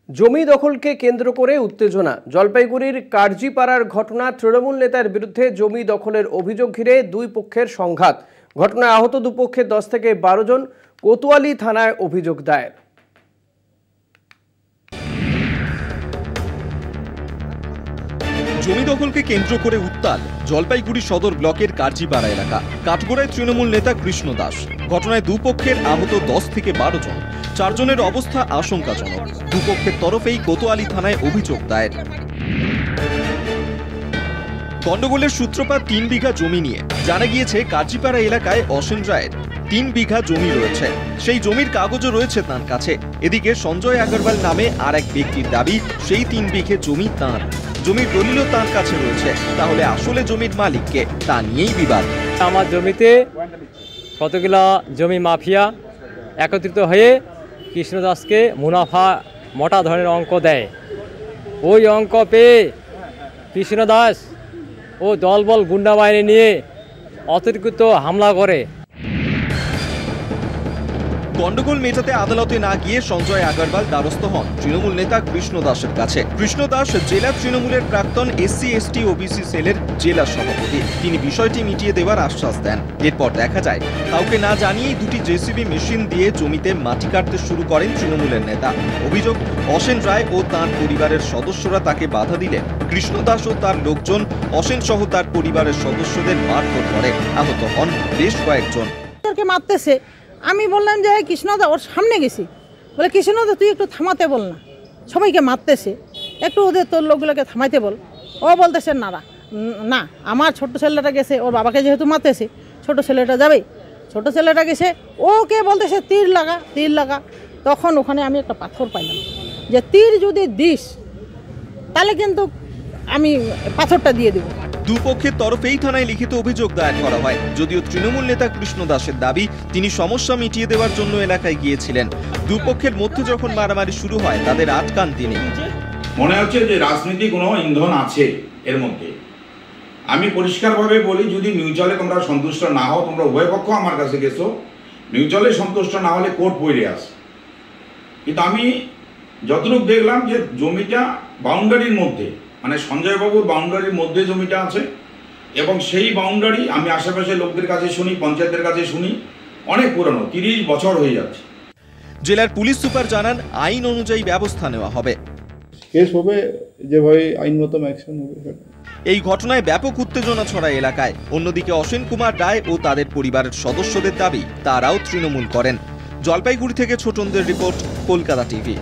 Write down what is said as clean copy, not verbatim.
জমি দখলকে কেন্দ্র করে উত্তেজনা। জলপাইগুড়ির কার্জিপাড়ার ঘটনা। তৃণমূল নেতার বিরুদ্ধে জমি দখলের অভিযোগ ঘিরে দুই পক্ষের সংঘাত। ঘটনায় আহত দুপক্ষের 10 থেকে 12 জন। কোতোয়ালি থানায় অভিযোগ দায়ের। জমি দখলকে কেন্দ্র করে উত্তাল জলপাইগুড়ি সদর ব্লকের কার্জিপাড়া এলাকা। কাঠগড়ায় তৃণমূল নেতা কৃষ্ণ দাস। ঘটনায় দুপক্ষের আহত 10 থেকে 12 জন। 4 জনের অবস্থা আশঙ্কাজনক। দুপক্ষের তরফেই কোতোয়ালি থানায় অভিযোগ দায়ের। গন্ডগোলের সূত্রপাত 3 বিঘা জমি নিয়ে। জানা গিয়েছে কার্জিপাড়া এলাকায় অসেন রায়ের 3 বিঘা জমি রয়েছে। সেই জমির কাগজও রয়েছে তার কাছে। এদিকে সঞ্জয় আগরওয়াল নামে আর এক ব্যক্তির দাবি সেই 3 বিঘে জমি তাঁর। জমির দলিলও তার কাছে রয়েছে। তাহলে আসলে জমির মালিক কে, তা নিয়েই বিবাদ। আমার জমিতে কতগুলো জমি মাফিয়া একত্রিত হয়ে কৃষ্ণ দাসকে মুনাফা মোটা ধরনের অঙ্ক দেয়। ওই অঙ্ক পেয়ে কৃষ্ণ দাস ও দলবল গুন্ডা বাহিনী নিয়ে অতিরিক্ত হামলা করে। গন্ডগোল মেটাতে আদালতে না গিয়ে সঞ্জয় আগরওয়াল দ্বারস্থ হন তৃণমূল নেতা কৃষ্ণ দাসের কাছে। কৃষ্ণ দাস জেলা তৃণমূলের প্রাক্তন SC/ST OBC সেলের জেলা সভাপতি। তিনি বিষয়টি মিটিয়ে দেওয়ার আশ্বাস দেন। এরপর দেখা যায় কাউকে না জানিয়েই 2টি JCB মেশিন দিয়ে জমিতে মাটি কাটতে শুরু করেন তৃণমূলের নেতা। অভিযোগ, অসেন রায় ও তাঁর পরিবারের সদস্যরা তাকে বাধা দিলে কৃষ্ণ দাস ও তার লোকজন অসেন সহ তার পরিবারের সদস্যদের মারধর করে। আহত হন বেশ কয়েকজন। মারতেছে। আমি বললাম যে কৃষ্ণদা, ওর সামনে গেছি, বলে কৃষ্ণদা তুই একটু থামাতে বল না, সবাইকে মারতেছে, একটু ওদের তোর লোকগুলোকে থামাইতে বল। ও বলতেছে না আমার ছোট ছেলেটা গেছে, ওর বাবাকে যেহেতু মারতেছে ছোট ছেলেটা যাবেই। ছোট ছেলেটা গেছে, ওকে বলতেছে তীর লাগা। তখন ওখানে আমি একটা পাথর পাইলাম যে তীর যদি দিস তাহলে কিন্তু আমি পাথরটা দিয়ে দেবো। দুপক্ষের তরফেই থানায় লিখিত অভিযোগ দায়ের করা হয়। যদিও তৃণমূল নেতা কৃষ্ণ দাসের দাবি তিনি সমস্যা মিটিয়ে দেওয়ার জন্য এলাকায় গিয়েছিলেন। দুপক্ষের মধ্যে যখন মারামারি শুরু হয় তাদের আটকান তিনি। মনে হচ্ছে যে রাজনীতি কোনো ইন্ধন আছে এর মধ্যে। আমি পরিষ্কারভাবে বলি, যদি মিউচুয়ালে তোমরা সন্তুষ্ট না হও, তোমরা উভয় পক্ষ আমার কাছে গেছো, মিউচুয়ালে সন্তুষ্ট না হলে কোর্ট পড়ে আসে। কিন্তু আমি যতটুকু দেখলাম যে জমিটা বাউন্ডারির মধ্যে, মানে সঞ্জয় বাবুর বাউন্ডারির মধ্যে জমিটা আছে, এবং সেই বাউন্ডারি আমি আশেপাশে লোকদের কাছে শুনি, পঞ্চায়েতের কাছে শুনি, অনেক পুরনো, 30 বছর হয়ে যাচ্ছে। জেলার পুলিশ সুপার জানান আইন অনুযায়ী ব্যবস্থা নেওয়া হবে। কেস হবে, যেভাবে আইনগত অ্যাকশন হবে। এই ঘটনায় ব্যাপক উত্তেজনা ছড়ায় এলাকায়। অন্যদিকে অসেন কুমার রায় ও তাদের পরিবারের সদস্যদের দাবি তারাও তৃণমূল করেন। জলপাইগুড়ি থেকে ছোটনদের রিপোর্ট, কলকাতা টিভি।